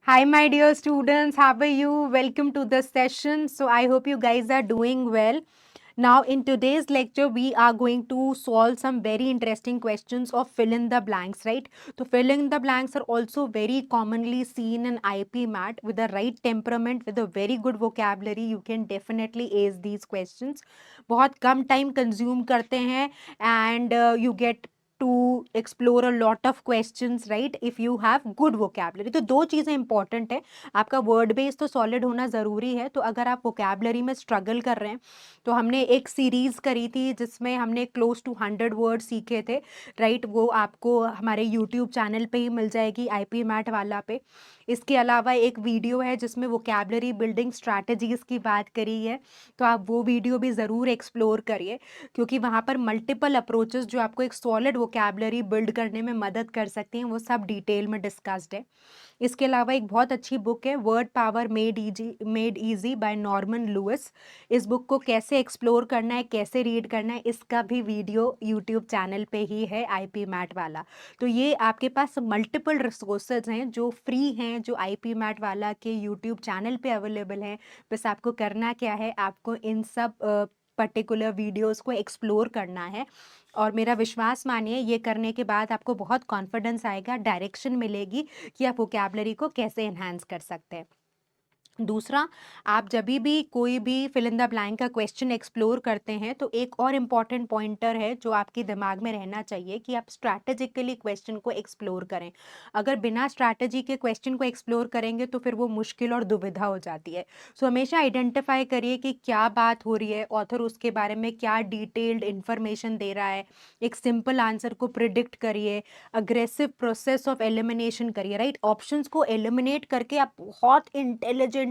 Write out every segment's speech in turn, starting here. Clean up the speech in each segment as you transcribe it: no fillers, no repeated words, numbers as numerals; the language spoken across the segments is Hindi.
Hi, my dear students. How are you? Welcome to the session. So, I hope you guys are doing well. Now, in today's lecture, we are going to solve some very interesting questions of fill in the blanks, right? So, fill in the blanks are also very commonly seen in IP Mat. With the right temperament, with a very good vocabulary, you can definitely ace these questions. बहुत कम time consume करते हैं and you get to explore a lot of questions, right? If you have good vocabulary. तो दो चीज़ें इंपॉर्टेंट है. आपका वर्ड बेस तो सॉलिड होना ज़रूरी है. तो अगर आप वोकेबलरी में स्ट्रगल कर रहे हैं तो हमने एक सीरीज़ करी थी जिसमें हमने क्लोज टू 100 वर्ड सीखे थे, राइट? वो आपको हमारे यूट्यूब चैनल पे ही मिल जाएगी, IP मैट वाला पे. इसके अलावा एक वीडियो है जिसमें वोकेबलरी बिल्डिंग स्ट्रैटेजीज़ की बात करी है, तो आप वो वीडियो भी ज़रूर एक्सप्लोर करिए, क्योंकि वहाँ पर मल्टीपल अप्रोचेस जो आपको एक सॉलिड वोकेबलरी बिल्ड करने में मदद कर सकती हैं, वो सब डिटेल में डिस्कस्ड है. इसके अलावा एक बहुत अच्छी बुक है, word power made easy by Norman Lewis. इस बुक को कैसे एक्सप्लोर करना है, कैसे रीड करना है, इसका भी वीडियो यूट्यूब चैनल पे ही है, IP मैट वाला. तो ये आपके पास मल्टीपल रिसोर्सेज हैं जो फ्री हैं, जो IP मैट वाला के यूट्यूब चैनल पे अवेलेबल हैं. बस आपको करना क्या है, आपको इन सब पर्टिकुलर वीडियोस को एक्सप्लोर करना है. और मेरा विश्वास मानिए, ये करने के बाद आपको बहुत कॉन्फिडेंस आएगा, डायरेक्शन मिलेगी कि आप वोकैबुलरी को कैसे एनहांस कर सकते हैं. दूसरा, आप जब भी कोई भी फिल इन द ब्लैंक का क्वेश्चन एक्सप्लोर करते हैं तो एक और इम्पॉर्टेंट पॉइंटर है जो आपके दिमाग में रहना चाहिए कि आप स्ट्रैटेजिकली क्वेश्चन को एक्सप्लोर करें. अगर बिना स्ट्रैटेजी के क्वेश्चन को एक्सप्लोर करेंगे तो फिर वो मुश्किल और दुविधा हो जाती है. सो हमेशा आइडेंटिफाई करिए कि क्या बात हो रही है, ऑथर उसके बारे में क्या डिटेल्ड इंफॉर्मेशन दे रहा है. एक सिंपल आंसर को प्रिडिक्ट करिए, अग्रेसिव प्रोसेस ऑफ एलिमिनेशन करिए, राइट? ऑप्शंस को एलिमिनेट करके आप बहुत इंटेलिजेंटली,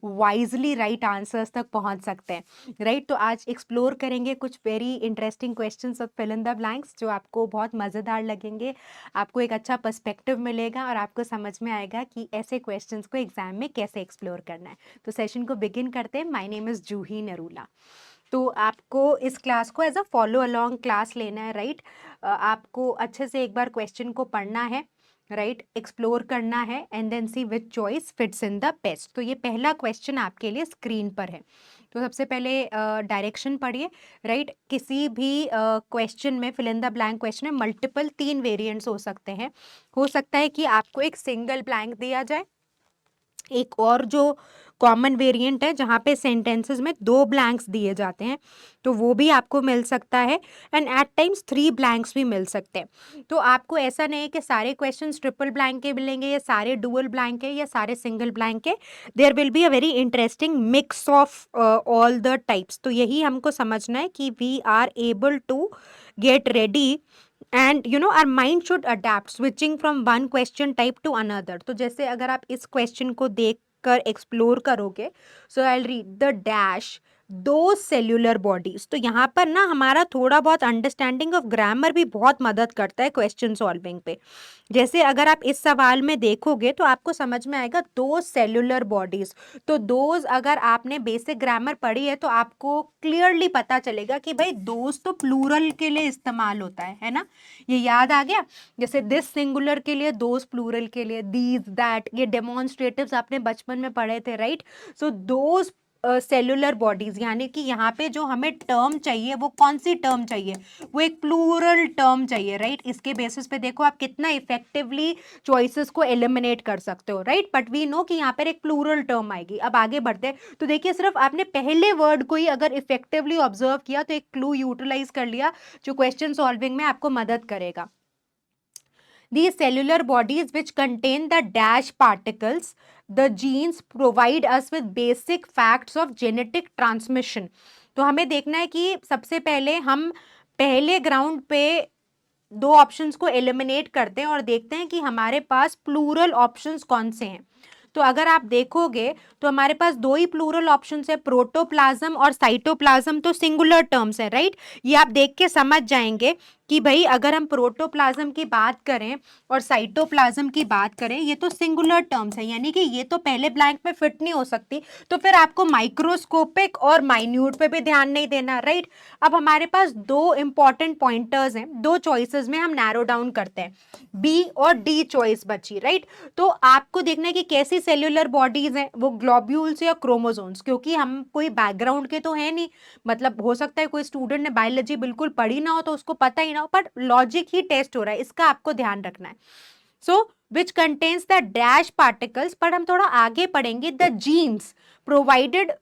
वाइजली राइट आंसर्स तक पहुंच सकते हैं, राइट? तो आज एक्सप्लोर करेंगे कुछ very interesting questions of fill in the blanks जो आपको बहुत मज़ेदार लगेंगे. आपको एक अच्छा पर्सपेक्टिव मिलेगा और आपको समझ में आएगा कि ऐसे क्वेश्चंस को एग्जाम में कैसे एक्सप्लोर करना है. तो सेशन को बिगिन करते हैं. My name is Juhi Narula. तो आपको इस क्लास को as a follow along class लेना है, राइट? आपको अच्छे से एक बार क्वेश्चन को पढ़ना है, राइट? एक्सप्लोर करना है and then see which choice fits in the best. तो ये पहला क्वेश्चन आपके लिए स्क्रीन पर है. तो सबसे पहले डायरेक्शन पढ़िए, राइट? किसी भी क्वेश्चन में, fill in the blank question में मल्टीपल 3 वेरिएंट्स हो सकते हैं. हो सकता है कि आपको एक सिंगल ब्लैंक दिया जाए. एक और जो कॉमन वेरिएंट है जहाँ पे सेंटेंसेस में 2 ब्लैंक्स दिए जाते हैं, तो वो भी आपको मिल सकता है. एंड एट टाइम्स 3 ब्लैंक्स भी मिल सकते हैं. तो आपको ऐसा नहीं है कि सारे क्वेश्चंस ट्रिपल ब्लैंक के मिलेंगे या सारे डुअल ब्लैंक है या सारे सिंगल ब्लैंक है. There will be a very interesting mix of all the types. तो यही हमको समझना है कि we are able to get ready and our mind should adept switching from one question type to another. तो जैसे अगर आप इस क्वेश्चन को देख कर एक्सप्लोर करोगे, सो आई रीड द डैश दो सेल्यूलर बॉडीज. तो यहाँ पर ना हमारा थोड़ा बहुत अंडरस्टैंडिंग ऑफ ग्रामर भी बहुत मदद करता है क्वेश्चन सॉल्विंग पे. जैसे अगर आप इस सवाल में देखोगे तो आपको समझ में आएगा दो सेल्यूलर बॉडीज. तो दोज अगर आपने बेसिक ग्रामर पढ़ी है तो आपको क्लियरली पता चलेगा कि भाई दोज तो प्लूरल के लिए इस्तेमाल होता है ना? ये याद आ गया. जैसे दिस सिंगुलर के लिए, दोज प्लूरल के लिए, दीज, दैट, ये डेमोन्स्ट्रेटिव्स आपने बचपन में पढ़े थे, right? So those cellular bodies, यानी कि यहाँ पे जो हमें टर्म चाहिए वो कौन सी टर्म चाहिए, वो एक प्लूरल टर्म चाहिए, राइट? इसके बेसिस पे देखो आप कितना इफेक्टिवली चॉइसेस को एलिमिनेट कर सकते हो, राइट? बट वी नो कि यहाँ पर एक प्लूरल टर्म आएगी. अब आगे बढ़ते हैं. तो देखिए, सिर्फ आपने पहले वर्ड को ही अगर इफेक्टिवली ऑब्जर्व किया तो एक क्लू यूटिलाइज कर लिया जो क्वेश्चन सॉल्विंग में आपको मदद करेगा. These cellular bodies which contain the dash particles, the genes provide us with basic facts of genetic transmission. तो हमें देखना है कि सबसे पहले हम पहले ग्राउंड पे दो ऑप्शंस को एलिमिनेट करते हैं और देखते हैं कि हमारे पास प्लूरल ऑप्शंस कौन से हैं. तो अगर आप देखोगे तो हमारे पास दो ही प्लूरल ऑप्शंस है, प्रोटोप्लाज्म और साइटोप्लाज्म. तो सिंगुलर टर्म्स है, राइट? ये आप देख के समझ जाएंगे कि भाई अगर हम प्रोटोप्लाज्म की बात करें और साइटोप्लाज्म की बात करें, ये तो सिंगुलर टर्म्स है, यानी कि ये तो पहले ब्लैंक में फिट नहीं हो सकती, तो फिर आपको माइक्रोस्कोपिक और माइन्यूट पे भी ध्यान नहीं देना, राइट। अब हमारे पास दो इंपॉर्टेंट पॉइंटर्स हैं, दो चॉइसेस में हम नैरो डाउन करते हैं, बी और डी चॉइस बची, राइट। तो आपको देखना है कि कैसी सेल्यूलर बॉडीज हैं, वो ग्लोब्यूल्स या क्रोमोसोम्स, क्योंकि हम कोई बैकग्राउंड के तो है नहीं, मतलब हो सकता है कोई स्टूडेंट ने बायोलॉजी बिल्कुल पढ़ी ना हो तो उसको पता ही ना हो, बट लॉजिक ही टेस्ट हो रहा है, इसका आपको ध्यान रखना है। So which contains the dash particles, पर हम थोड़ा आगे पढ़ेंगे, the genes provided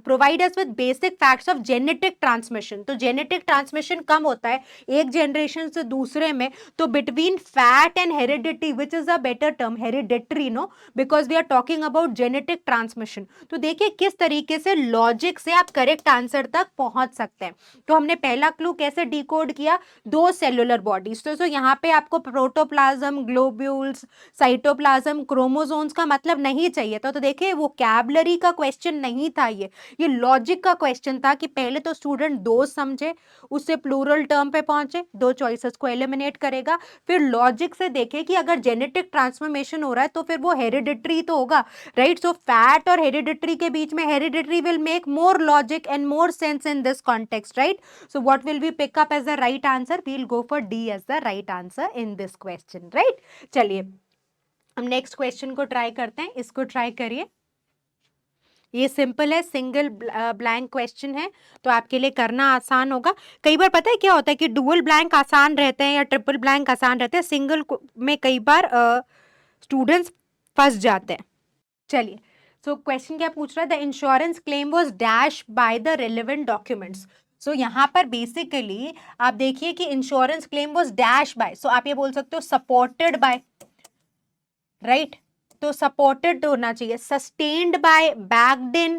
provide us with basic facts of genetic transmission. तो जेनेटिक ट्रांसमिशन कम होता है एक जनरेशन से दूसरे में, तो between fat and heredity, which is a better term, hereditary, no, because we are talking about genetic transmission. तो देखिए किस तरीके से लॉजिक से आप करेक्ट आंसर तक पहुंच सकते हैं। तो हमने पहला क्लू कैसे डिकोड किया, दो सेलुलर बॉडीज, तो यहाँ पे आपको प्रोटोप्लाज्म, ग्लोब्यूल्स, साइटोप्लाज्म, क्रोमोसोम्स का मतलब नहीं चाहिए था, तो देखिए वो कैबलरी का क्वेश्चन नहीं था, ये लॉजिक का क्वेश्चन था कि पहले तो स्टूडेंट दो समझे, उससे प्लूरल टर्म पे पहुंचे, दो चॉइसेस को एलिमिनेट करेगा, फिर लॉजिक से देखे कि अगर जेनेटिक ट्रांसफॉर्मेशन हो रहा है तो फिर वो हेरिडिटरी तो होगा, राइट। सो फैट और हेरिडिटरी के बीच में hereditary will make more logic and more sense in this context, right. So what will we pick up as the right answer, we will go for D as the right answer in this question, right. चलिए हम नेक्स्ट क्वेश्चन को ट्राई करते हैं, इसको ट्राई करिए। ये सिंपल है, सिंगल ब्लैंक क्वेश्चन है, तो आपके लिए करना आसान होगा। कई बार पता है क्या होता है कि डुअल ब्लैंक आसान रहते हैं या ट्रिपल ब्लैंक आसान रहते हैं, सिंगल में कई बार स्टूडेंट्स फंस जाते हैं। चलिए, सो क्वेश्चन क्या पूछ रहा है, the insurance claim was dash by the relevant documents. So यहाँ पर बेसिकली आप देखिए कि insurance claim was dash by, so आप ये बोल सकते हो सपोर्टेड बाय, राइट। तो सपोर्टेड होना चाहिए, सस्टेन्ड बाय, बैक्ड इन।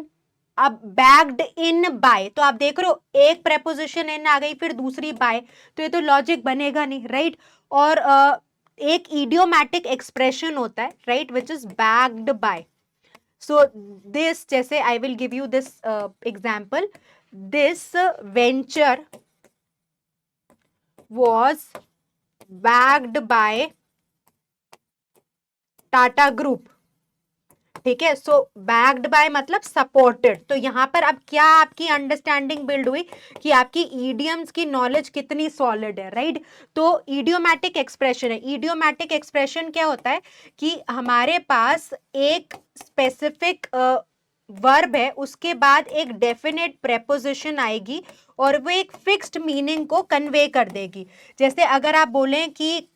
अब बैक्ड इन बाय, तो आप देख रहे हो एक प्रेपोजिशन इन आ गई, फिर दूसरी बाय, तो ये तो लॉजिक बनेगा नहीं, राइट। और एक इडियोमैटिक एक्सप्रेशन होता है, right, which is backed by. So this, जैसे I will give you this example, this venture was backed by Tata group, ठीक है। सो बैक्ड बाय मतलब सपोर्टेड। तो यहां पर अब क्या आपकी अंडरस्टैंडिंग बिल्ड हुई कि आपकी ईडियम्स की नॉलेज कितनी सॉलिड है, राइट। तो इडियोमैटिक एक्सप्रेशन है, इडियोमैटिक एक्सप्रेशन क्या होता है कि हमारे पास एक स्पेसिफिक वर्ब है, उसके बाद एक डेफिनेट प्रेपोजिशन आएगी और वो एक फिक्स्ड मीनिंग को कन्वे कर देगी। जैसे अगर आप बोलें कि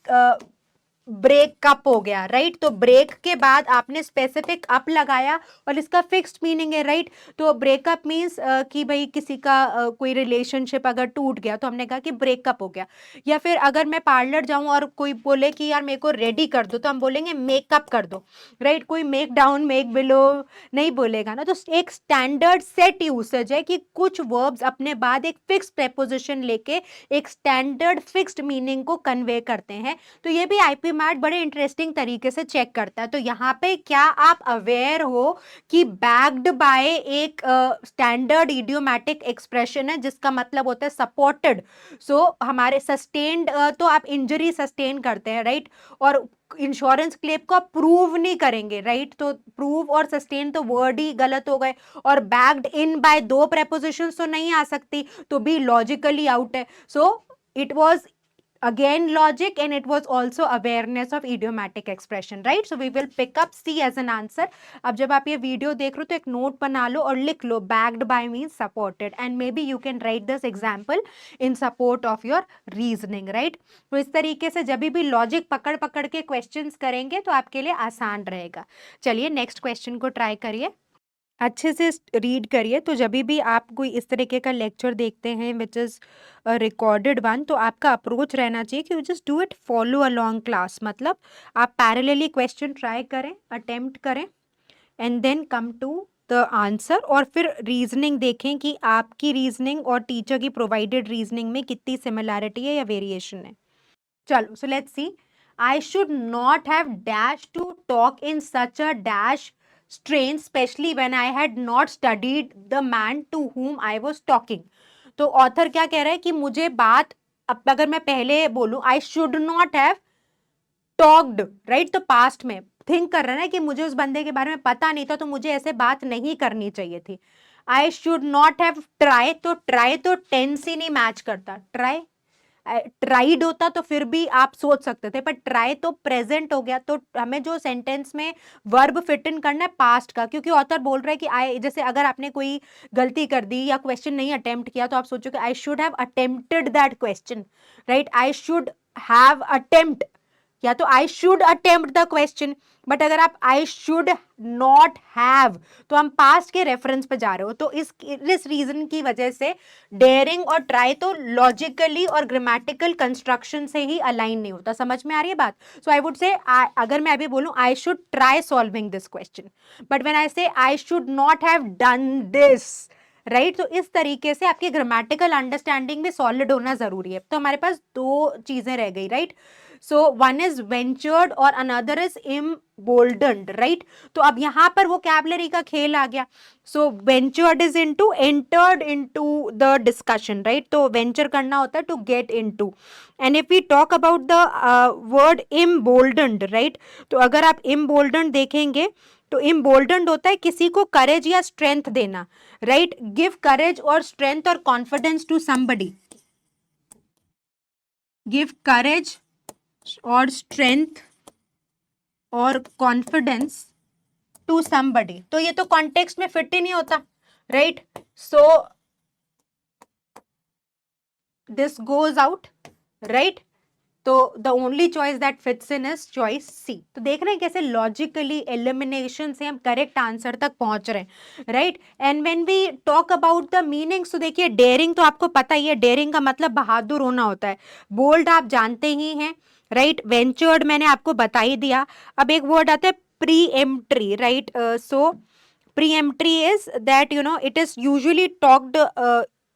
ब्रेक कप हो गया, राइट, तो ब्रेक के बाद आपने स्पेसिफिक अप लगाया और इसका फिक्स्ड मीनिंग है, राइट। तो ब्रेकअप मीन्स कि भाई किसी का कोई रिलेशनशिप अगर टूट गया तो हमने कहा कि ब्रेकअप हो गया। या फिर अगर मैं पार्लर जाऊं और कोई बोले कि यार मेरे को रेडी कर दो, तो हम बोलेंगे मेकअप कर दो, राइट। कोई मेक डाउन, मेक बिलो नहीं बोलेगा ना। तो एक स्टैंडर्ड सेट यूसेज है कि कुछ वर्ब्स अपने बाद एक फिक्स प्रेपोजिशन लेके एक स्टैंडर्ड फिक्स्ड मीनिंग को कन्वे करते हैं। तो ये भी आईपी मैट बड़े इंटरेस्टिंग तरीके से चेक करता है। तो यहाँ पे क्या आप अवेयर हो कि बैक्ड बाय एक स्टैंडर्ड इडियोमैटिक एक्सप्रेशन है जिसका मतलब होता है सपोर्टेड। सो हमारे सस्टेन्ड, तो आप इंजरी सस्टेन करते हैं, राइट, और इंश्योरेंस क्लेम को प्रूव नहीं करेंगे, राइट। तो प्रूव और सस्टेन तो वर्ड ही गलत हो गए, और बैक्ड इन बाय दो प्रेपोजिशंस तो नहीं आ सकती, तो भी लॉजिकली आउट है। सो it was again logic and it was also awareness of idiomatic expression, right. So we will pick up C as an answer. अब जब आप ये वीडियो देख रहे हो तो एक नोट बना लो और लिख लो backed by means supported, and maybe you can write this example in support of your reasoning, right. तो इस तरीके से जब भी लॉजिक पकड़ पकड़ के क्वेश्चंस करेंगे तो आपके लिए आसान रहेगा। चलिए नेक्स्ट क्वेश्चन को ट्राई करिए, अच्छे से रीड करिए। तो जब भी आप कोई इस तरीके का लेक्चर देखते हैं विच इज़ रिकॉर्डेड वन, तो आपका अप्रोच रहना चाहिए कि just do it, follow along class, मतलब आप पैरेलली क्वेश्चन ट्राई करें, अटेम्प्ट करें, and then come to the answer, और फिर रीजनिंग देखें कि आपकी रीजनिंग और टीचर की प्रोवाइडेड रीजनिंग में कितनी सिमिलैरिटी है या वेरिएशन है। चलो, so let's see, I should not have dash to talk in such a dash strain, especially when I had not studied the man to whom I was talking. तो ऑथर क्या कह रहा है कि मुझे बात अब अगर मैं पहले बोलूं I should not have talked, right, तो पास्ट में थिंक कर रहा है ना कि मुझे उस बंदे के बारे में पता नहीं था तो मुझे ऐसे बात नहीं करनी चाहिए थी। आई शुड नॉट हैव ट्राई, तो ट्राई तो टेंस ही नहीं मैच करता। ट्राई ट्राइड होता तो फिर भी आप सोच सकते थे, पर ट्राई तो प्रेजेंट हो गया, तो हमें जो सेंटेंस में वर्ब फिट इन करना है पास्ट का, क्योंकि ऑथर बोल रहा है कि आई, जैसे अगर आपने कोई गलती कर दी या क्वेश्चन नहीं अटेम्प्ट किया तो आप सोचोगे I should have attempted that question, right, I should have attempt, या तो I should attempt the question. But अगर आप आई शुड नॉट हैव, तो हम पास्ट के रेफरेंस पे जा रहे हो, तो इस रीजन की वजह से डेयरिंग और ट्राई तो लॉजिकली और ग्रामेटिकल कंस्ट्रक्शन से ही अलाइन नहीं होता। समझ में आ रही है बात? सो आई वुड से अगर मैं अभी बोलूं I should try solving this question, but when I say I should not have done this, right, तो इस तरीके से आपकी ग्रामेटिकल अंडरस्टैंडिंग भी सॉलिड होना जरूरी है। तो हमारे पास दो चीजें रह गई, right. So one is ventured और अनदर इज इम्बोल्डन्ड, राइट। तो अब यहां पर वोकैबुलरी का खेल आ गया। So ventured is into, entered into the discussion, right, तो वेंचर करना होता है to get into. And if we talk about the word emboldened, right, तो अगर आप इम्बोल्डन्ड देखेंगे तो इम्बोल्डन्ड होता है किसी को करेज या स्ट्रेंथ देना, राइट, गिव करेज और स्ट्रेंथ और कॉन्फिडेंस टू समबडी, गिव करेज और स्ट्रेंथ और कॉन्फिडेंस टू समबडी, तो ये तो कॉन्टेक्स्ट में फिट ही नहीं होता, right. So this goes out, right, तो the only choice that fits in is choice C. तो देख रहे हैं कैसे लॉजिकली एलिमिनेशन से हम करेक्ट आंसर तक पहुंच रहे हैं, right. And when we talk about the meanings, तो देखिए डेयरिंग तो आपको पता ही है, डेयरिंग का मतलब बहादुर होना होता है। बोल्ड आप जानते ही हैं, राइट। वेंचर्ड मैंने आपको बता ही दिया। अब एक वर्ड आता है peremptory, right. So peremptory is that you know it is usually talked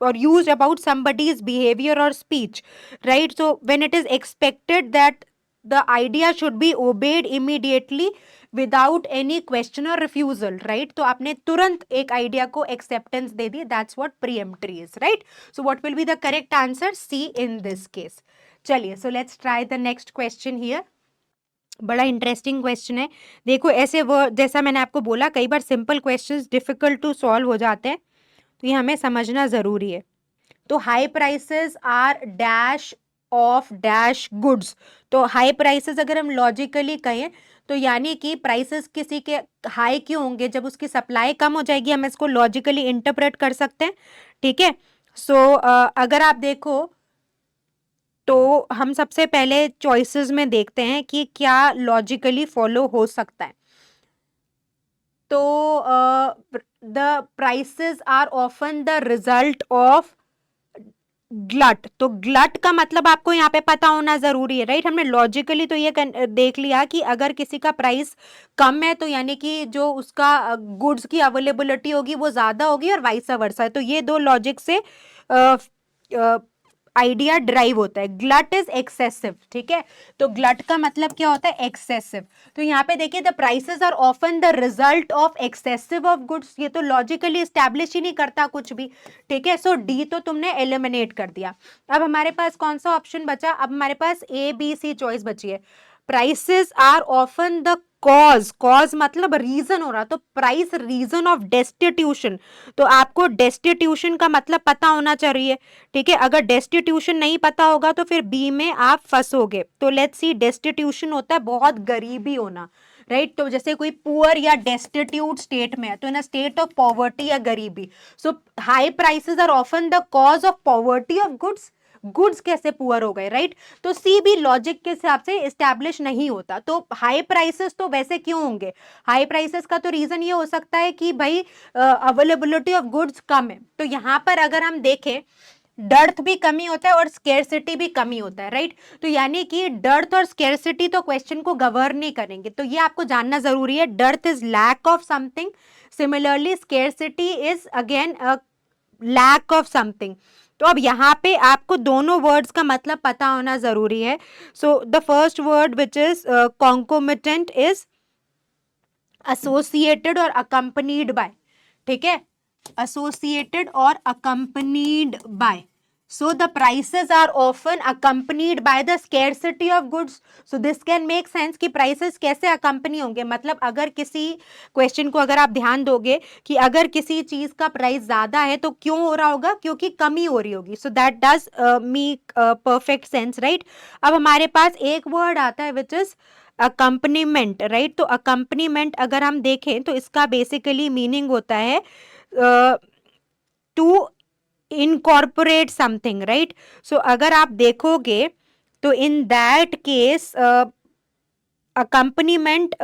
or used about somebody's behavior or speech, right? So when it is expected that the idea should be obeyed immediately without any question or refusal, right? तो आपने तुरंत एक आइडिया को acceptance they the, that's what preemptory is, right? So what will be the correct answer? C in this case. चलिए, so let's try the next question here. बड़ा इंटरेस्टिंग क्वेश्चन है। देखो ऐसे वर्ड, जैसा मैंने आपको बोला, कई बार simple questions difficult to solve हो जाते हैं, तो ये हमें समझना जरूरी है। तो high prices are dash of dash goods, तो हाई प्राइसेस अगर हम लॉजिकली कहें तो यानी कि प्राइसेस किसी के हाई क्यों होंगे, जब उसकी सप्लाई कम हो जाएगी, हम इसको लॉजिकली इंटरप्रेट कर सकते हैं, ठीक है। सो अगर आप देखो तो हम सबसे पहले चॉइसेस में देखते हैं कि क्या लॉजिकली फॉलो हो सकता है। तो the prices are often the result of glut, तो ग्लट का मतलब आपको यहाँ पे पता होना जरूरी है, राइट। हमने लॉजिकली तो ये देख लिया कि अगर किसी का प्राइस कम है तो यानी कि जो उसका गुड्स की अवेलेबिलिटी होगी वो ज्यादा होगी और वाइस वर्सा है, तो ये दो लॉजिक से आइडिया ड्राइव होता है। ग्लट इज एक्सेसिव, ठीक है, तो ग्लट का मतलब क्या होता है? एक्सेसिव। तो यहाँ पे देखिए the prices are often the result of excessive of goods, ये तो लॉजिकली एस्टैब्लिश ही नहीं करता कुछ भी, ठीक है। सो डी तो तुमने एलिमिनेट कर दिया। अब हमारे पास कौन सा ऑप्शन बचा? अब हमारे पास ए बी सी चॉइस बची है। Prices are often the cause, cause मतलब रीजन हो रहा, तो प्राइस रीजन ऑफ डेस्टिट्यूशन, तो आपको डेस्टिट्यूशन का मतलब पता होना चाहिए, ठीक है। अगर डेस्टिट्यूशन नहीं पता होगा तो फिर बी में आप फंसोगे। तो लेट्स सी, डेस्टिट्यूशन होता है बहुत गरीबी होना, राइट। तो जैसे कोई पुअर या डेस्टिट्यूट स्टेट में है, तो in a state of poverty या गरीबी। So high prices are often the cause of poverty of goods, goods कैसे पुअर हो गए, राइट। तो सी भी लॉजिक के हिसाब से एस्टैब्लिश नहीं होता। तो हाई प्राइसेस तो वैसे क्यों होंगे? हाई प्राइसेस का तो रीजन ये हो सकता है कि भाई अवेलेबिलिटी ऑफ गुड्स कम है। तो यहाँ पर अगर हम देखें, डर्थ भी कमी होता है और स्केर्सिटी भी कमी होता है, राइट। तो यानी कि डर्थ और स्केर्सिटी तो क्वेश्चन को गवर्न नहीं करेंगे, तो ये आपको जानना जरूरी है। Dearth is lack of something, similarly scarcity is again lack of something. तो अब यहाँ पे आपको दोनों वर्ड्स का मतलब पता होना जरूरी है। So the first word which is concomitant is associated और अकम्पनीड बाय, ठीक है, एसोसिएटेड और accompanied by. So the prices are often accompanied by the scarcity of goods. So this can make sense कि prices कैसे accompany होंगे, मतलब अगर किसी क्वेश्चन को अगर आप ध्यान दोगे कि अगर किसी चीज का प्राइस ज्यादा है तो क्यों हो रहा होगा, क्योंकि कमी हो रही होगी. So that does make perfect sense, right. अब हमारे पास एक वर्ड आता है विच इज अकम्पनीमेंट, राइट. तो अकम्पनीमेंट अगर हम देखें तो इसका बेसिकली मीनिंग होता है टू इनकॉर्पोरेट समथिंग, राइट. सो अगर आप देखोगे तो in that case accompaniment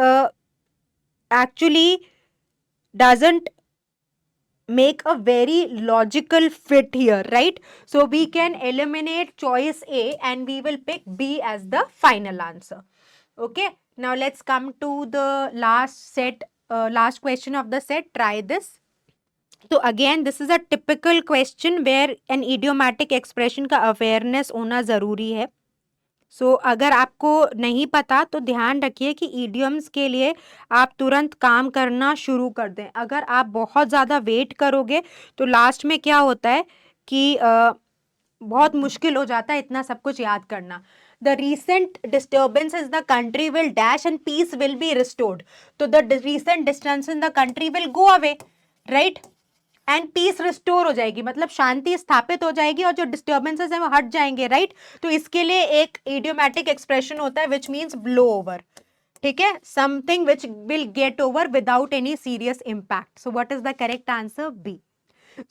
actually doesn't make a very logical fit here, right? So we can eliminate choice A and we will pick B as the final answer. Okay, now let's come to the last question of the set. Try this. तो again this is a typical question where an idiomatic expression का अवेयरनेस होना ज़रूरी है. सो अगर आपको नहीं पता तो ध्यान रखिए कि ईडियम्स के लिए आप तुरंत काम करना शुरू कर दें. अगर आप बहुत ज़्यादा वेट करोगे तो लास्ट में क्या होता है कि बहुत मुश्किल हो जाता है इतना सब कुछ याद करना. The recent disturbance in the country will dash and peace will be restored. तो the recent distance in the country will go away, right. And peace restore हो जाएगी, मतलब शांति स्थापित हो जाएगी और जो डिस्टर्बेंसेस है वो हट जाएंगे, राइट. तो इसके लिए एक इडियोमैटिक एक्सप्रेशन होता है विच मीन्स ब्लो ओवर. ठीक है, something which will get over without any serious impact. So what is the correct answer? B.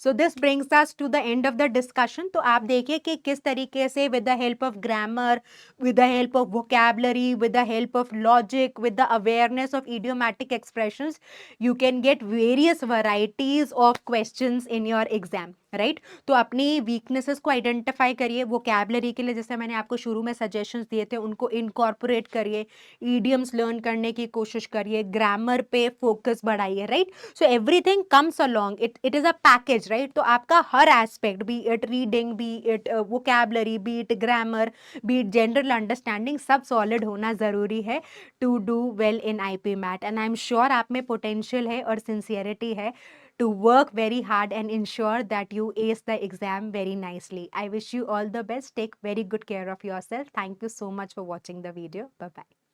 So this brings us to the end of the discussion. तो आप देखिए कि किस तरीके से with the help of grammar, with the help of vocabulary, with the help of logic, with the awareness of idiomatic expressions, you can get various varieties of questions in your exam, right? तो अपनी weaknesses को identify करिए. vocabulary के लिए जैसे मैंने आपको शुरू में suggestions दिए थे उनको incorporate करिए, idioms learn करने की कोशिश करिए, grammar पे focus बढ़ाइए, right? So everything comes along, it is a package, right? तो आपका हर aspect, be it reading, be it vocabulary, be it grammar, be it general understanding, सब सॉलिड होना ज़रूरी है to do well in IP mat. And I am sure आप में पोटेंशियल है और सिंसियरिटी है to work very hard and ensure that you ace the exam very nicely. I wish you all the best. Take very good care of yourself. Thank you so much for watching the video. Bye bye.